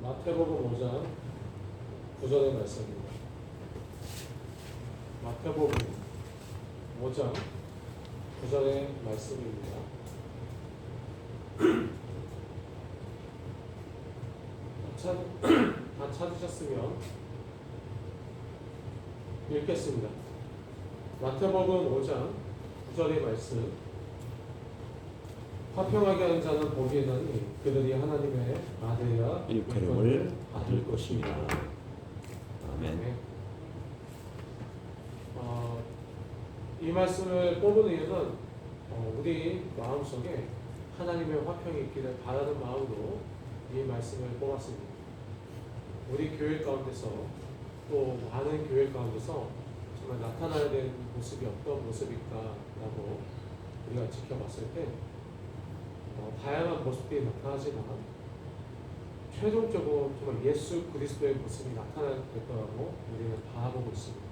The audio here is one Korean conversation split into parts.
마태복음 5장 9절의 말씀입니다. 마태복음 5장 9절의 말씀입니다. 다 찾으셨으면 읽겠습니다. 마태복음 5장 9절의 말씀. 화평하게 하는 자는 복이 있나니 그들이 하나님의 아들이라 일컬음을 받을 것입니다. 아멘. 이 말씀을 뽑은 이유는 우리 마음속에 하나님의 화평이 있기를 바라는 마음으로 이 말씀을 뽑았습니다. 우리 교회 가운데서 또 많은 교회 가운데서 정말 나타나야 되는 모습이 어떤 모습일까라고 우리가 지켜봤을 때 다양한 모습들이 나타나지만 최종적으로 정말 예수 그리스도의 모습이 나타날 거라고 우리는 바라보고 있습니다.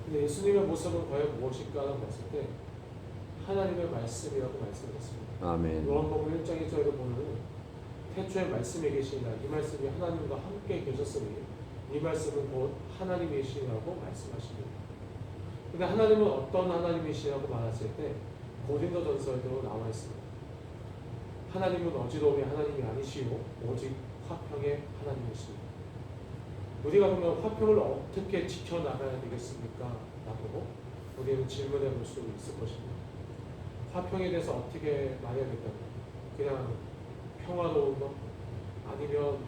근데 예수님의 모습은 과연 무엇일까라고 봤을 때 하나님의 말씀이라고 말씀드렸습니다. 아멘. 요한복음 1장 1절에도 보면 태초에 말씀이 계시니라 이 말씀이 하나님과 함께 계셨으니 이 말씀은 곧 하나님이시라고 말씀하십니다. 근데 하나님은 어떤 하나님이시라고 말했을 때 고린도전서에도 나와 있습니다. 하나님은 어지러움의 하나님이 아니시오 오직 화평의 하나님이십니다. 우리가 그러면 화평을 어떻게 지켜나가야 되겠습니까? 라고 우리는 질문해 볼 수 있을 것입니다. 화평에 대해서 어떻게 말해야 될까요? 그냥 평화로운 것? 아니면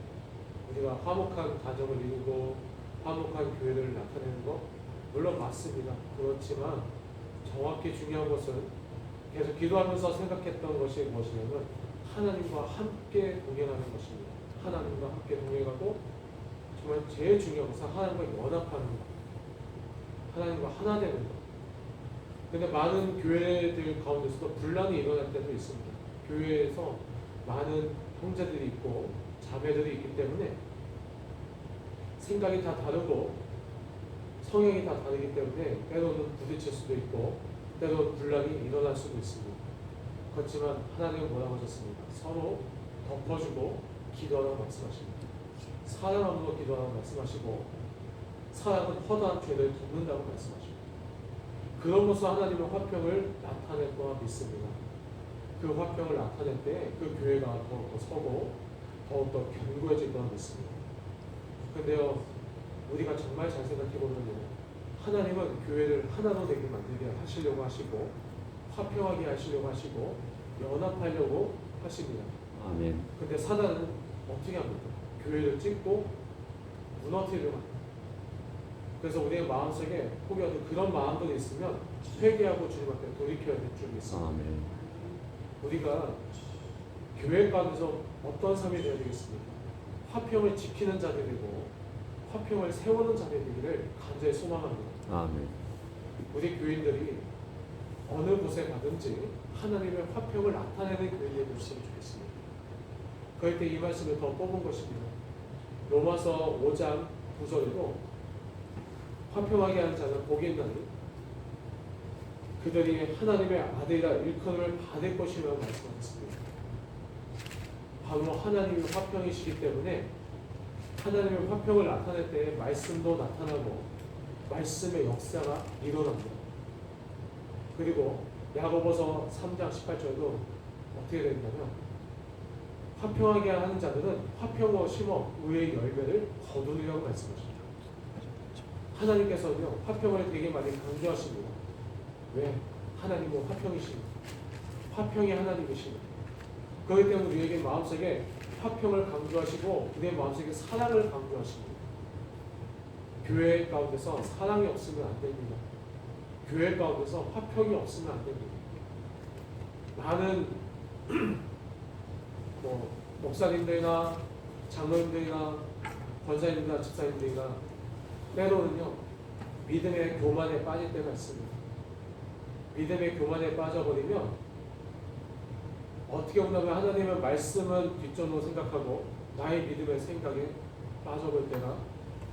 우리가 화목한 가정을 이루고 화목한 교회를 나타내는 것? 물론 맞습니다. 그렇지만 정확히 중요한 것은 계속 기도하면서 생각했던 것이 무엇이냐면 하나님과 함께 동행하는 것입니다. 하나님과 함께 동행하고 정말 제일 중요한 것은 하나님과 연합하는 것. 하나님과 하나 되는 것. 근데 많은 교회들 가운데서도 분란이 일어날 때도 있습니다. 교회에서 많은 형제들이 있고 자매들이 있기 때문에 생각이 다 다르고 성향이 다 다르기 때문에 때로는 부딪힐 수도 있고 때로는 분란이 일어날 수도 있습니다. 그렇지만 하나님은 뭐라고 하셨습니까? 서로 덮어주고 기도하라고 말씀하십니다. 사랑함으로 기도하라고 말씀하시고 사랑은 허다한 죄를 덮는다고 말씀하십니다. 그럼으로써 하나님의 화평을 나타낼 거라 믿습니다. 그 화평을 나타낼 때 그 교회가 더욱더 서고 더욱더 견고해질 거라 믿습니다. 그런데요, 우리가 정말 잘 생각해보면요, 하나님은 교회를 하나로 되게 만들게 하시려고 하시고 화평하게 하시려고 하시고 연합하려고 하십니다. 아멘. 근데 사단은 어떻게 합니까? 교회를 찢고 무너뜨리려고 합니다. 그래서 우리의 마음속에 혹여도 그런 마음들이 있으면 회개하고 주님 앞에 돌이켜야 될 줄 믿습니다. 아멘. 우리가 교회 가운데서 어떤 삶이 되어야 되겠습니까? 화평을 지키는 자들이 되고 화평을 세우는 자들이 되기를 간절히 소망합니다. 아멘. 우리 교인들이 어느 곳에 가든지 하나님의 화평을 나타내는 교인이 되었으면 좋겠습니다. 그럴 때 이 말씀을 더 뽑은 것입니다. 로마서 5장 9절에도 화평하게 하는 자는 복이 있나니 그들이 하나님의 아들이라 일컬음을 받을 것이라고 말씀하셨습니다. 바로 하나님이 화평이시기 때문에 하나님의 화평을 나타낼 때 말씀도 나타나고 말씀의 역사가 일어납니다. 그리고 야고보서 3장 18절도 어떻게 되냐면 화평하게 하는 자들은 화평을 심어 의의 열매를 거두리라고 말씀하십니다. 하나님께서는요 화평을 되게 많이 강조하십니다. 왜? 하나님은 화평이십니다. 화평이 하나님이십니다. 그렇기 때문에 우리에게 마음속에 화평을 강조하시고 우리의 마음속에 사랑을 강조하십니다. 교회 가운데서 사랑이 없으면 안 됩니다. 교회 가운데서 화평이 없으면 안 됩니다. 많은 목사님들이나 장로님들이나 권사님들이나 집사님들이나 때로는요 믿음의 교만에 빠질 때가 있습니다. 믿음의 교만에 빠져버리면 어떻게 보면 하나님의 말씀은 뒷전으로 생각하고 나의 믿음의 생각에 빠져볼 때가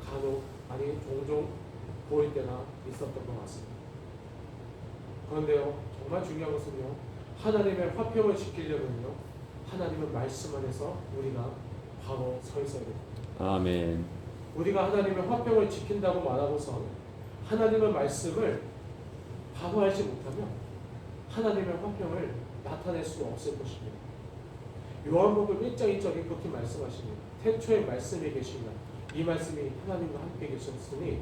간혹 아니 종종 보일 때가 있었던 것 같습니다. 그런데요 정말 중요한 것은요 하나님의 화평을 지키려면요 하나님의 말씀 안에서 우리가 바로 서 있어야 됩니다. 아멘. 우리가 하나님의 화평을 지킨다고 말하고서 하나님의 말씀을 바로 알지 못하면 하나님의 화평을 나타낼 수 없을 것입니다. 요한복음 1장 2절에 그렇게 말씀하십니다. 태초에 말씀이 계시니라. 이 말씀이 하나님과 함께 계셨으니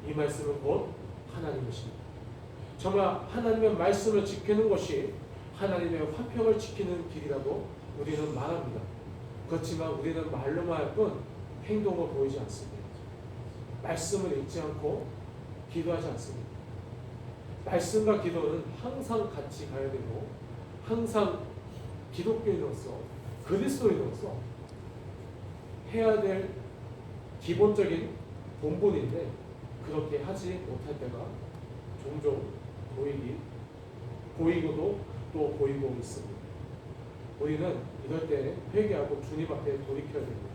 이 말씀은 곧 하나님이십니다. 정말 하나님의 말씀을 지키는 것이 하나님의 화평을 지키는 길이라고 우리는 말합니다. 그렇지만 우리는 말로만 할 뿐 행동을 보이지 않습니다. 말씀을 읽지 않고 기도하지 않습니다. 말씀과 기도는 항상 같이 가야 되고 항상 기독교인으로서 그리스도인으로서 해야 될 기본적인 본분인데 그렇게 하지 못할 때가 종종 보이고도 또 보이고 있습니다. 우리는 이럴 때 회개하고 주님 앞에 돌이켜야 됩니다.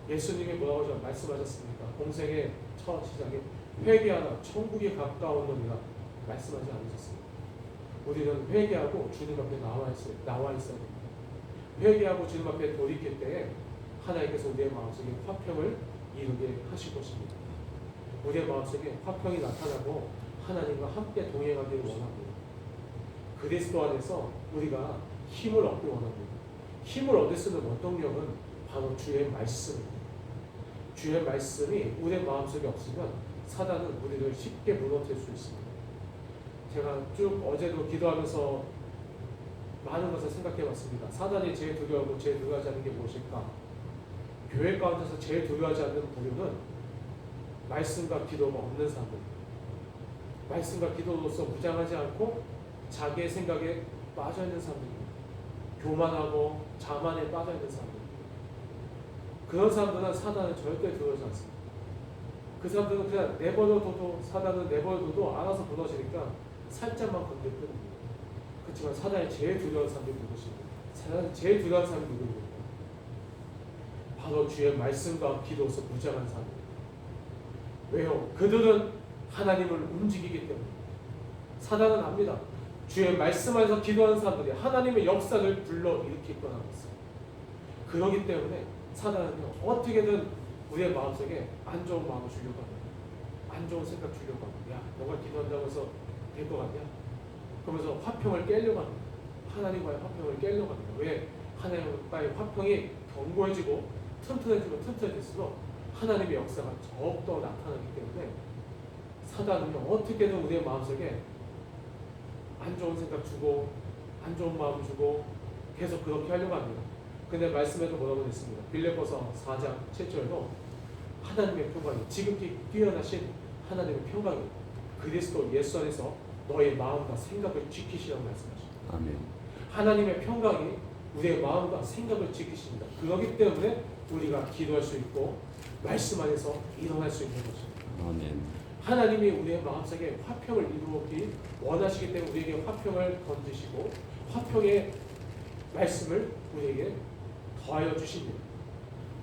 예수님이 뭐라고 말씀하셨습니까? 공생의 첫 시작에 회개하라 천국이 가까웠느니라 말씀하지 않으셨습니까? 우리는 회개하고 주님 앞에 나와 있어야 됩니다. 회개하고 주님 앞에 돌이킬 때에 하나님께서 우리의 마음속에 화평을 이루게 하실 것입니다. 우리의 마음속에 화평이 나타나고 하나님과 함께 동행하기를 원합니다. 그리스도 안에서 우리가 힘을 얻기 원합니다. 힘을 얻을 수 있는 원동력은 바로 주의 말씀입니다. 주의 말씀이 우리의 마음속에 없으면 사단은 우리를 쉽게 무너뜨릴 수 있습니다. 제가 쭉 어제도 기도하면서 많은 것을 생각해 봤습니다. 사단이 제일 두려워하고 제일 두려워하지 않는 게 무엇일까? 교회 가운데서 제일 두려워하지 않는 부류는 말씀과 기도가 없는 사람입니다. 말씀과 기도로서 무장하지 않고 자기의 생각에 빠져있는 사람들입니다. 교만하고 자만에 빠져있는 사람들입니다. 그런 사람들은 사단을 절대 두려워하지 않습니다. 그 사람들은 그냥 내버려둬도 사단은 내버려둬도 알아서 무너지니까 살짝만 건들 뿐입니다. 그렇지만 사단이 제일 두려운 사람이 누구십니까? 사단이 제일 두려운 사람이 누구입니까? 바로 주의 말씀과 기도로서 무장한 사람입니다. 왜요? 그들은 하나님을 움직이기 때문에. 사단은 압니다. 주의 말씀 안에서 기도하는 사람들이 하나님의 역사를 불러일으킬 거라고 했어요. 그렇기 때문에 사단은요, 어떻게든 우리의 마음속에 안 좋은 마음을 주려고 합니다. 안 좋은 생각 주려고 합니다. 야, 너가 기도한다고 해서 될 것 같냐? 그러면서 화평을 깨려고 합니다. 하나님과의 화평을 깨려고 합니다. 왜? 하나님과의 화평이 견고해지고 튼튼해지고 튼튼해질수록 하나님의 역사가 더욱더 나타나기 때문에 사단은요, 어떻게든 우리의 마음속에 안 좋은 생각 주고 안 좋은 마음 주고 계속 그렇게 하려고 합니다. 근데 말씀에도 뭐라고 했습니다. 빌립보서 4장 7절도 하나님의 평강이 지극히 뛰어나신 하나님의 평강이 그리스도 예수 안에서 너의 마음과 생각을 지키시라고 말씀하십니다. 아멘. 하나님의 평강이 우리의 마음과 생각을 지키십니다. 그렇기 때문에 우리가 기도할 수 있고 말씀 안에서 일어날 수 있는 것입니다. 아멘. 하나님이 우리의 마음속에 화평을 이루기 원하시기 때문에 우리에게 화평을 던지시고 화평의 말씀을 우리에게 더하여 주십니다.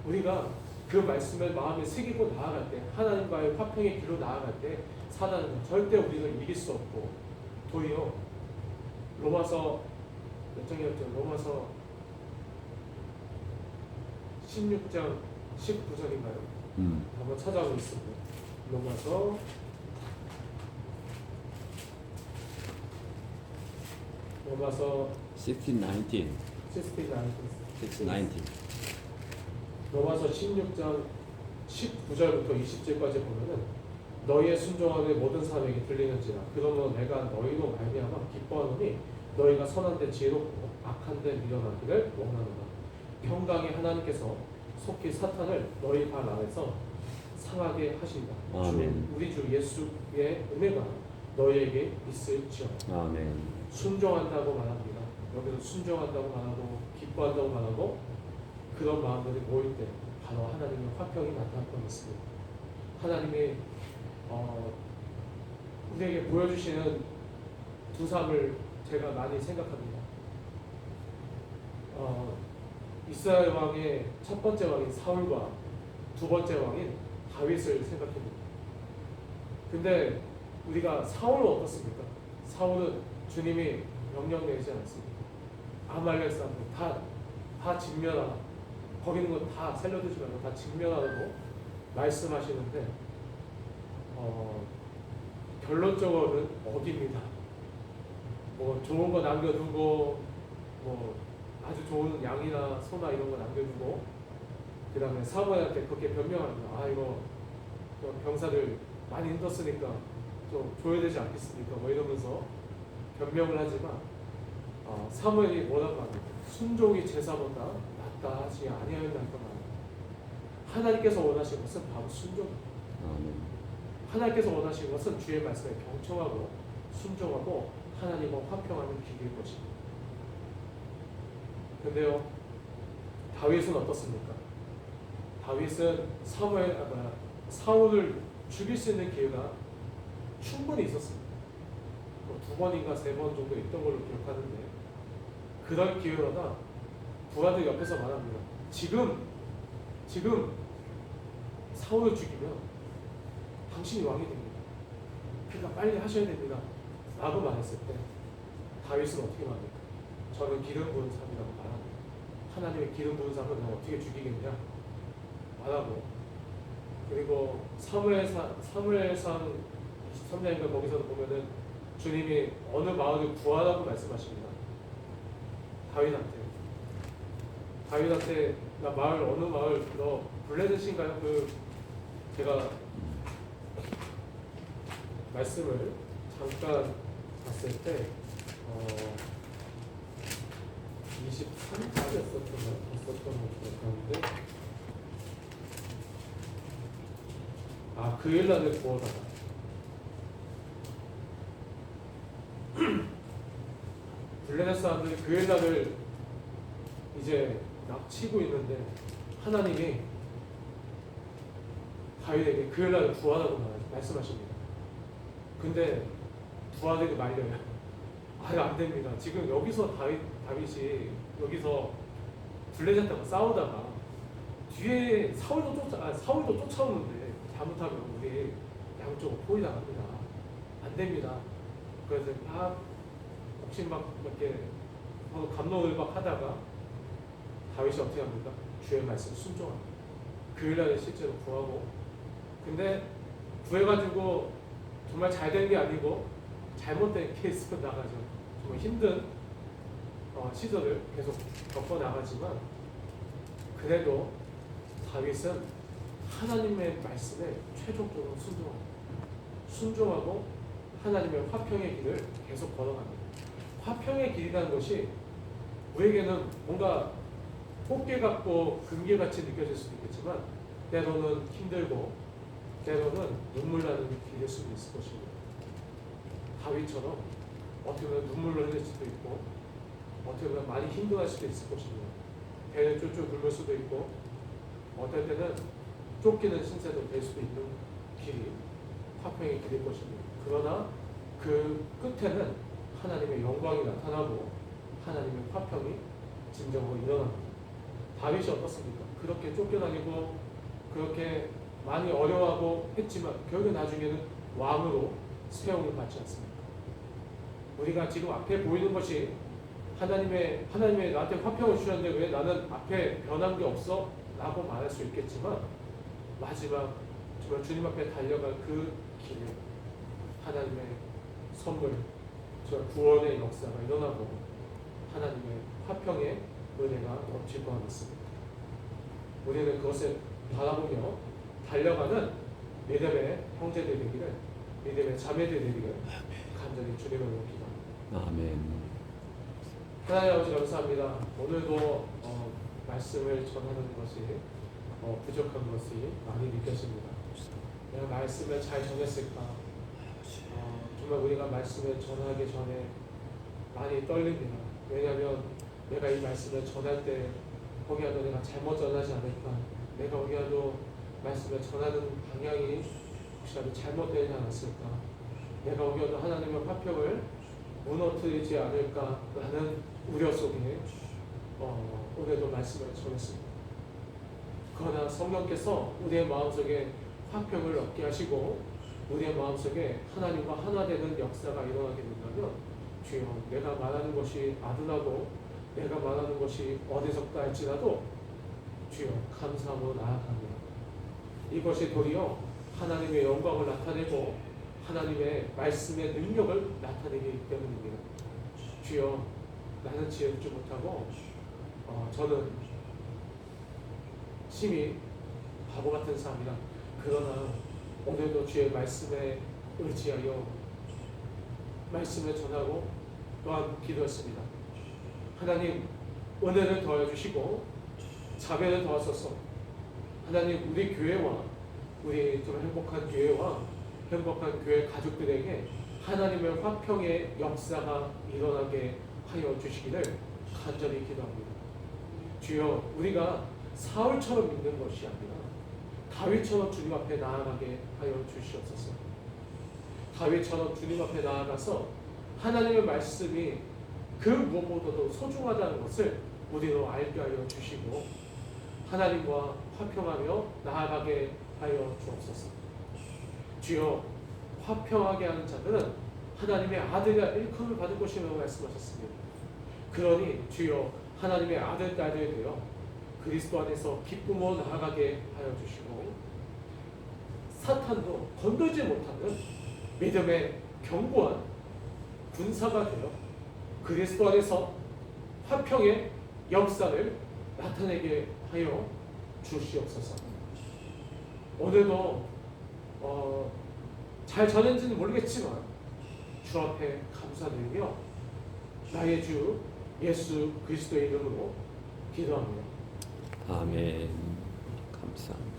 우리가 그 말씀을 마음에 새기고 나아갈 때 하나님과의 화평의 길로 나아갈 때 사단은 절대 우리를 이길 수 없고 도리어 로마서 몇 장이었죠? 로마서 16장 19절인가요? 한번 찾아보겠습니다. 로마서 16:19. 16:19 로마서 16장 19절부터 20절까지 보면은 너희의 순종함이 모든 사람에게 들리는지라 그러므로 내가 너희로 말미암아 기뻐하노니 너희가 선한 데 지혜롭고 악한 데 밀어나기를 원하노라. 평강의 하나님께서 속히 사탄을 너희 발 아래서 상하게 하신다. 아멘. 우리 주 예수의 은혜가 너희에게 있을지어다. 아멘. 순종한다고 말합니다. 여기서 순종한다고 말하고 기뻐한다고 말하고 그런 마음들이 모일 때 바로 하나님의 화평이 나타날 것입니다. 하나님이 우리에게 보여주시는 두 삶을 제가 많이 생각합니다. 이스라엘 왕의 첫 번째 왕인 사울과 두 번째 왕인 다윗을 생각해봅니다. 근데 우리가 사울은 어떻습니까? 사울은 주님이 명령 내리지 않습니다. 아말렉 사람들 다 진멸하라. 거기 있는 거 다 살려두지 말고 다 직면하고 말씀하시는데 결론적으로는 어깁니다. 뭐 좋은 거 남겨두고 뭐 아주 좋은 양이나 소나 이런 거 남겨두고 그 다음에 사모님한테 그렇게 변명합니다. 아 이거 병사들 많이 힘들었으니까 좀 줘야 되지 않겠습니까? 뭐 이러면서 변명을 하지만 사무엘이 뭐라고 합니까? 순종이 제사보다 낫다 하지 아니하였나이까 말합니다. 하나님께서 원하시는 것은 바로 순종입니다. 아멘. 하나님께서 원하시는 것은 주의 말씀에 경청하고 순종하고 하나님과 화평하는 길일 것입니다. 근데요, 다윗은 어떻습니까? 다윗은 사울을 죽일 수 있는 기회가 충분히 있었습니다. 뭐 2번인가 3번 정도 있던 걸로 기억하는데 그럴 기회마다 부하들 옆에서 말합니다. 지금 사울을 죽이면 당신이 왕이 됩니다. 그러니까 빨리 하셔야 됩니다. 라고 말했을 때 다윗은 어떻게 말합니까? 저는 기름 부은 사람이라고 말합니다. 하나님의 기름 부은 사람을 내가 어떻게 죽이겠냐 말하고, 그리고 사무엘상 23장인가 거기서도 보면은 주님이 어느 마을을 구하라고 말씀하십니다. 다윗한테 나 마을 어느 마을 너 블레셋인가요? 제가 말씀을 잠깐 봤을 때 23장이었었던 것 같은데 그 일날을 구하다가 블레셋 사람들이 그 일날을 이제 막 치고 있는데 하나님이 다윗에게 그 일날을 구하라고 말씀하십니다. 근데 부하들이 말려요. 안 됩니다. 지금 여기서 다윗이 여기서 블레셋하고 싸우다가 뒤에 사울도 쫓아오는데 잘못하면 우리 양쪽으로 포위당합니다. 안 됩니다. 그래서 혹시 막 이렇게 감론을박 하다가 다윗이 어떻게 합니까? 주의 말씀 순종합니다. 그 일날에 실제로 구하고, 근데 구해가지고 정말 잘 된 게 아니고 잘못된 케이스로 나가죠. 정말 힘든 시절을 계속 겪어 나가지만 그래도 다윗은 하나님의 말씀에 최종적으로 순종하고 하나님의 화평의 길을 계속 걸어갑니다. 화평의 길이라는 것이 우리에게는 뭔가 꽃게 같고 금괴같이 느껴질 수도 있겠지만 때로는 힘들고 때로는 눈물 나는 길일 수도 있을 것입니다. 다윗처럼 어떻게 보면 눈물을 흘릴 수도 있고 어떻게 보면 많이 힘들어할 수도 있을 것입니다. 배를 쫄쫄 굶을 수도 있고 어떨 때는 쫓기는 신세도 될 수도 있는 길이 화평의 길일 것입니다. 그러나 그 끝에는 하나님의 영광이 나타나고 하나님의 화평이 진정으로 일어납니다. 다윗이 어떻습니까? 그렇게 쫓겨다니고 그렇게 많이 어려워하고 했지만 결국 나중에는 왕으로 세움을 받지 않습니까? 우리가 지금 앞에 보이는 것이 하나님의 나한테 화평을 주셨는데 왜 나는 앞에 변한 게 없어? 라고 말할 수 있겠지만 마지막 정말 주님 앞에 달려갈 그 길에 하나님의 선물, 구원의 역사가 일어나고 하나님의 화평의 은혜가 넘칠 것 같습니다. 우리는 그것을 바라보며 달려가는 믿음의 형제들 되기를, 믿음의 자매들 되기를 간절히 주님을 기도합니다. 아멘. 하나님 아버지 감사합니다. 오늘도 말씀을 전하는 것이 부족한 것이 많이 느껴집니다. 내가 말씀을 잘 전했을까? 정말 우리가 말씀을 전하기 전에 많이 떨립니다. 왜냐하면 내가 이 말씀을 전할 때 혹여라도 내가 잘못 전하지 않을까, 내가 혹여라도 말씀을 전하는 방향이 혹시라도 잘못되지 않았을까, 내가 혹여라도 하나님의 화평을 무너뜨리지 않을까라는 우려 속에 오늘도 말씀을 전했습니다. 그러나 성령께서 우리의 마음속에 화평을 얻게 하시고 우리의 마음속에 하나님과 하나 되는 역사가 일어나게 된다면 주여, 내가 말하는 것이 아둔하고 내가 말하는 것이 어리석다 할지라도 주여 감사하며 나아갑니다. 이것이 도리어 하나님의 영광을 나타내고 하나님의 말씀의 능력을 나타내기 때문입니다. 주여 나는 지혜 붙지 못하고 저는 심히 바보 같은 사람이다. 그러나 오늘도 주의 말씀에 의지하여 말씀을 전하고 또한 기도했습니다. 하나님 은혜를 더해 주시고 자비를 더하소서. 하나님 우리 교회와 우리 좀 행복한 교회와 행복한 교회 가족들에게 하나님의 화평의 역사가 일어나게 하여 주시기를 간절히 기도합니다. 주여 우리가 사울처럼 믿는 것이 아니라 다윗처럼 주님 앞에 나아가게 하여 주시옵소서. 다윗처럼 주님 앞에 나아가서 하나님의 말씀이 그 무엇보다도 소중하다는 것을 우리로 알게 하여 주시고 하나님과 화평하며 나아가게 하여 주옵소서. 주여 화평하게 하는 자들은 하나님의 아들과 일컬음을 받을 것이라고 말씀하셨습니다. 그러니 주여 하나님의 아들 딸들이 되어 그리스도 안에서 기쁨으로 나아가게 하여 주시고 사탄도 건들지 못하는 믿음의 견고한 군사가 되어 그리스도 안에서 화평의 역사를 나타내게 하여 주시옵소서. 오늘도 잘 전했는지는 모르겠지만 주 앞에 감사드리며 나의 주 예수 그리스도의 이름으로 기도합니다. 아멘. 감사합니다.